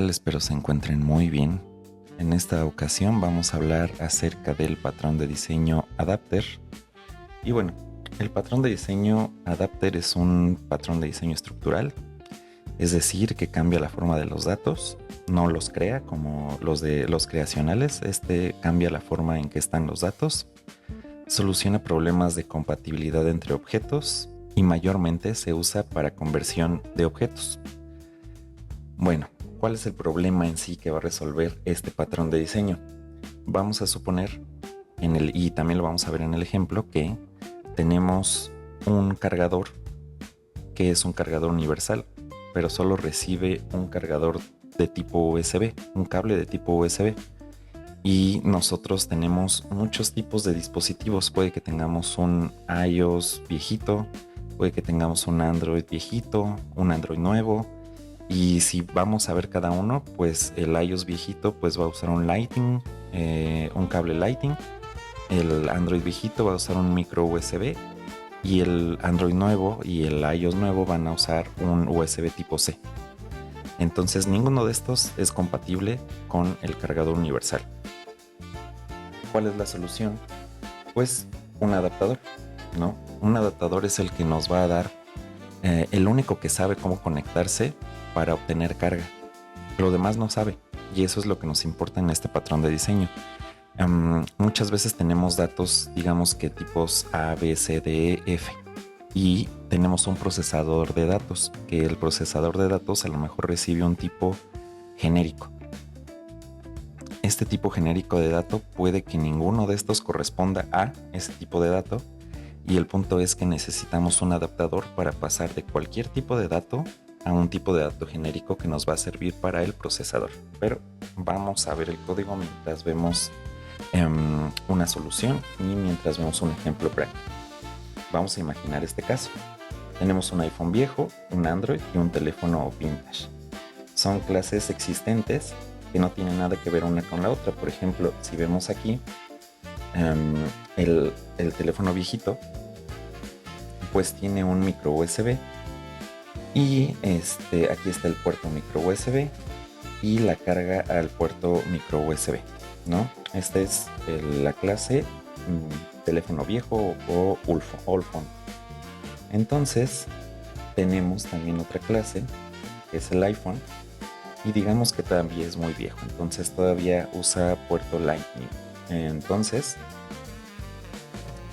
tal? Espero se encuentren muy bien. En esta ocasión vamos a hablar acerca del patrón de diseño Adapter. Y bueno, el patrón de diseño Adapter es un patrón de diseño estructural, es decir, que cambia la forma de los datos, no los crea como los de los creacionales. Este cambia la forma en que están los datos, soluciona problemas de compatibilidad entre objetos y mayormente se usa para conversión de objetos. Bueno, ¿cuál es el problema en sí que va a resolver este patrón de diseño? Vamos a suponer, y también lo vamos a ver en el ejemplo, que tenemos un cargador que es un cargador universal, pero solo recibe un cargador de tipo USB, un cable de tipo USB. Y nosotros tenemos muchos tipos de dispositivos. Puede que tengamos un iOS viejito, puede que tengamos un Android viejito, un Android nuevo. Y si vamos a ver cada uno, pues el iOS viejito pues va a usar un Lightning, un cable Lightning. El Android viejito va a usar un micro USB. Y el Android nuevo y el iOS nuevo van a usar un USB tipo C. Entonces ninguno de estos es compatible con el cargador universal. ¿Cuál es la solución? Pues un adaptador, ¿no? Un adaptador es el que nos va a dar, el único que sabe cómo conectarse para obtener carga. Lo demás no sabe, y eso es lo que nos importa en este patrón de diseño. Muchas veces tenemos datos, digamos que tipos A, B, C, D, E, F, y tenemos un procesador de datos, que el procesador de datos a lo mejor recibe un tipo genérico. Este tipo genérico de dato puede que ninguno de estos corresponda a ese tipo de dato, y el punto es que necesitamos un adaptador para pasar de cualquier tipo de dato a un tipo de dato genérico que nos va a servir para el procesador. Pero vamos a ver el código mientras vemos una solución y mientras vemos un ejemplo práctico. Vamos a imaginar este caso. Tenemos un iPhone viejo, un Android y un teléfono vintage. Son clases existentes que no tienen nada que ver una con la otra. Por ejemplo, si vemos aquí el teléfono viejito, pues tiene un micro USB y aquí está el puerto micro USB y la carga al puerto micro USB, ¿no? Esta es la clase teléfono viejo o old phone. Entonces tenemos también otra clase que es el iPhone, y digamos que también es muy viejo, entonces todavía usa puerto Lightning. Entonces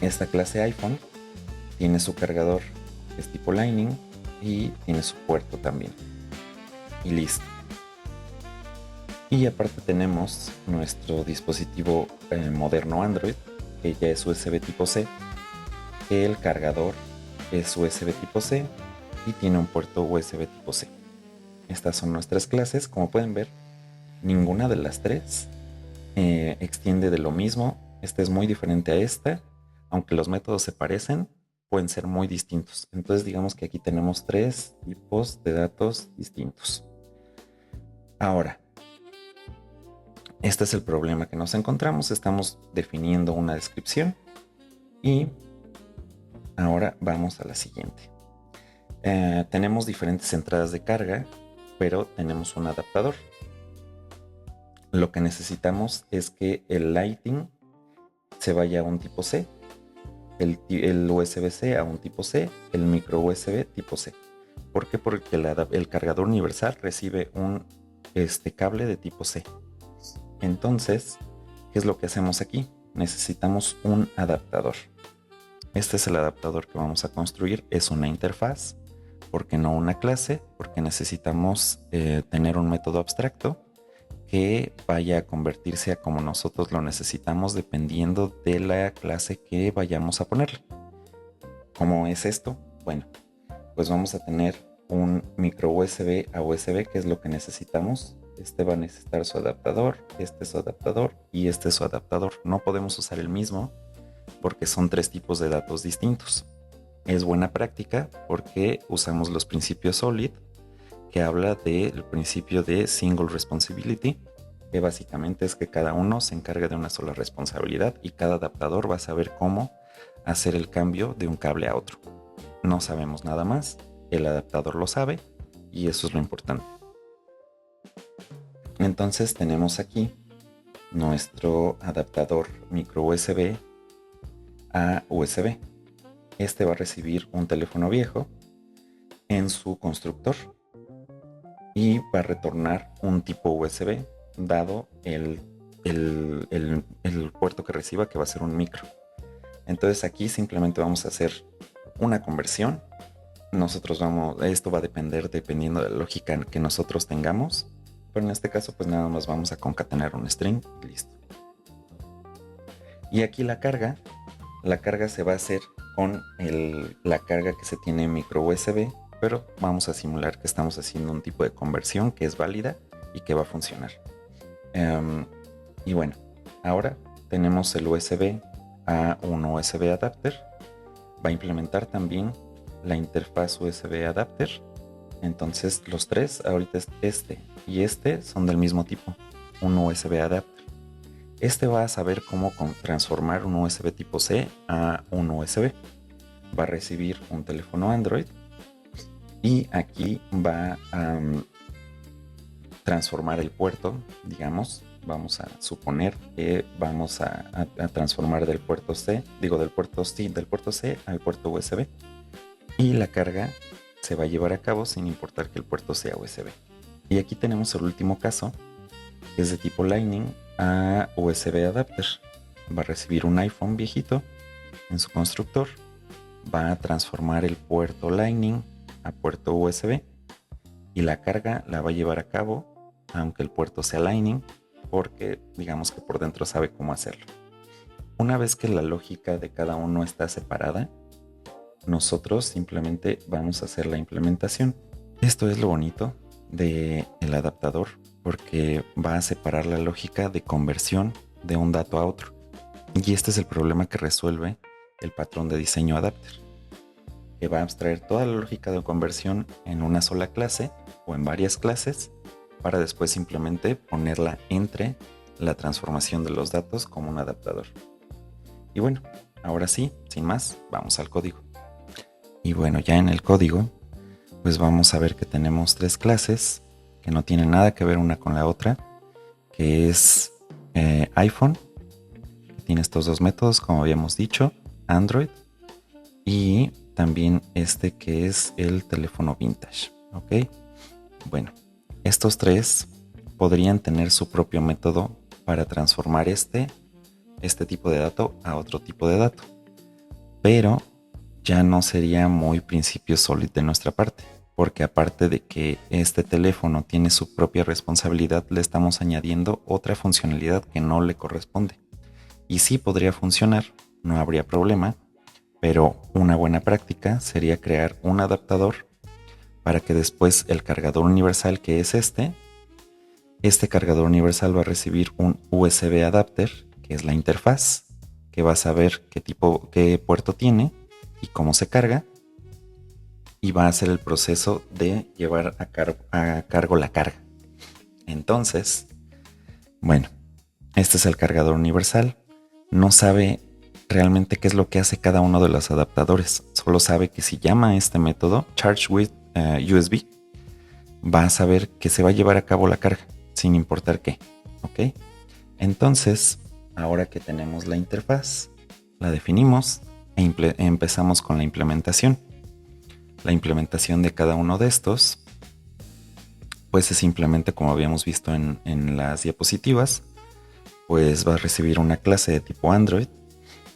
esta clase iPhone tiene su cargador que es tipo Lightning y tiene su puerto también, y listo. Y aparte tenemos nuestro dispositivo moderno Android, que ya es USB tipo C. El cargador es USB tipo C y tiene un puerto USB tipo C. Estas son nuestras clases. Como pueden ver, ninguna de las tres extiende de lo mismo. Esta es muy diferente a esta. Aunque los métodos se parecen, pueden ser muy distintos. Entonces digamos que aquí tenemos tres tipos de datos distintos. Ahora, este es el problema que nos encontramos. Estamos definiendo una descripción y ahora vamos a la siguiente. Tenemos diferentes entradas de carga, pero tenemos un adaptador. Lo que necesitamos es que el Lightning se vaya a un tipo C, el USB-C a un tipo C, el micro USB tipo C. ¿Por qué? Porque el cargador universal recibe un cable de tipo C. Entonces, ¿qué es lo que hacemos aquí? Necesitamos un adaptador. Este es el adaptador que vamos a construir. Es una interfaz, porque no una clase, porque necesitamos tener un método abstracto que vaya a convertirse a como nosotros lo necesitamos dependiendo de la clase que vayamos a ponerle. ¿Cómo es esto? Bueno, pues vamos a tener un micro USB a USB, que es lo que necesitamos. Este va a necesitar su adaptador, este es su adaptador y este es su adaptador. No podemos usar el mismo porque son tres tipos de datos distintos. Es buena práctica porque usamos los principios SOLID, que habla del principio de Single Responsibility, que básicamente es que cada uno se encarga de una sola responsabilidad y cada adaptador va a saber cómo hacer el cambio de un cable a otro. No sabemos nada más, el adaptador lo sabe y eso es lo importante. Entonces tenemos aquí nuestro adaptador micro USB a USB. Este va a recibir un teléfono viejo en su constructor y va a retornar un tipo USB dado el puerto que reciba, que va a ser un micro. Entonces aquí simplemente vamos a hacer una conversión. Esto va a depender dependiendo de la lógica que nosotros tengamos, pero en este caso pues nada más vamos a concatenar un string y listo. Y aquí la carga se va a hacer con la carga que se tiene en micro USB, pero vamos a simular que estamos haciendo un tipo de conversión que es válida y que va a funcionar. Y bueno, ahora tenemos el USB a un USB adapter. Va a implementar también la interfaz USB adapter. Entonces los tres, ahorita este y este son del mismo tipo, un USB adapter. Este va a saber cómo transformar un USB tipo C a un USB. Va a recibir un teléfono Android y aquí va a transformar el puerto, digamos. Vamos a suponer que vamos a transformar del puerto C al puerto USB. Y la carga se va a llevar a cabo sin importar que el puerto sea USB. Y aquí tenemos el último caso, que es de tipo Lightning a USB adapter. Va a recibir un iPhone viejito en su constructor, va a transformar el puerto Lightning a puerto USB y la carga la va a llevar a cabo aunque el puerto sea Lightning, porque digamos que por dentro sabe cómo hacerlo. Una vez que la lógica de cada uno está separada, nosotros simplemente vamos a hacer la implementación. Esto es lo bonito del adaptador, porque va a separar la lógica de conversión de un dato a otro. Y este es el problema que resuelve el patrón de diseño adapter, que va a abstraer toda la lógica de conversión en una sola clase o en varias clases para después simplemente ponerla entre la transformación de los datos como un adaptador. Y bueno, ahora sí, sin más, vamos al código. Y bueno, ya en el código, pues vamos a ver que tenemos tres clases que no tienen nada que ver una con la otra, que es iPhone, que tiene estos dos métodos, como habíamos dicho, Android, y también este que es el teléfono vintage, ¿ok? Bueno, estos tres podrían tener su propio método para transformar este tipo de dato a otro tipo de dato, pero ya no sería muy principio sólido de nuestra parte, porque aparte de que este teléfono tiene su propia responsabilidad, le estamos añadiendo otra funcionalidad que no le corresponde. Y sí podría funcionar, no habría problema, pero una buena práctica sería crear un adaptador para que después el cargador universal, que es este cargador universal va a recibir un USB adapter, que es la interfaz, que va a saber qué puerto tiene y cómo se carga, y va a hacer el proceso de llevar a cargo la carga. Entonces, bueno, este es el cargador universal. No sabe realmente qué es lo que hace cada uno de los adaptadores. Solo sabe que si llama a este método, Charge with USB, va a saber que se va a llevar a cabo la carga, sin importar qué. ¿Ok? Entonces, ahora que tenemos la interfaz, la definimos e empezamos con la implementación. La implementación de cada uno de estos, pues es simplemente como habíamos visto en las diapositivas, pues va a recibir una clase de tipo Android.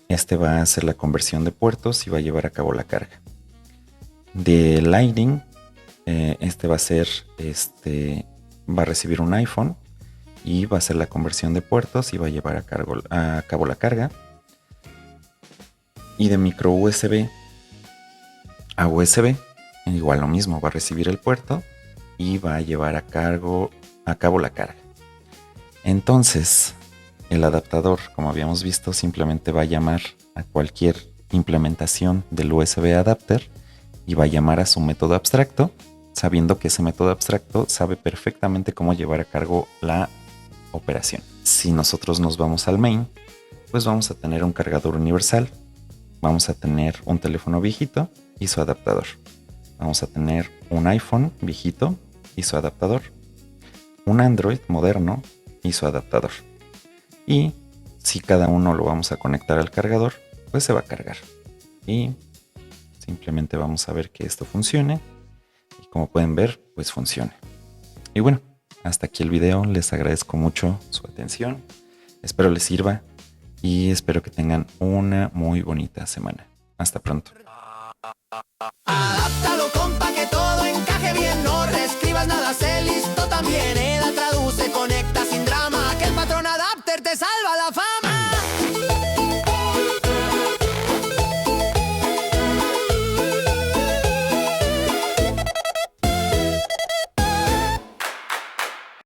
Este va a hacer la conversión de puertos y va a llevar a cabo la carga. De Lightning, este va a ser, va a recibir un iPhone y va a hacer la conversión de puertos y va a llevar a cabo la carga. Y de micro USB a USB, igual lo mismo, va a recibir el puerto y va a llevar a cabo la carga. Entonces, el adaptador, como habíamos visto, simplemente va a llamar a cualquier implementación del USB adapter y va a llamar a su método abstracto, sabiendo que ese método abstracto sabe perfectamente cómo llevar a cargo la operación. Si nosotros nos vamos al main, pues vamos a tener un cargador universal, vamos a tener un teléfono viejito y su adaptador. Vamos a tener un iPhone viejito y su adaptador. un Android moderno y su adaptador. Y si cada uno lo vamos a conectar al cargador, pues se va a cargar. Y simplemente vamos a ver que esto funcione. Y como pueden ver, pues funciona. Y bueno, hasta aquí el video. Les agradezco mucho su atención. Espero les sirva y espero que tengan una muy bonita semana. Hasta pronto. Adáptalo, compa, que todo encaje bien. No reescribas nada, sé listo también. Traduce, conecta sin drama, que el patrón Adapter te salva la fama.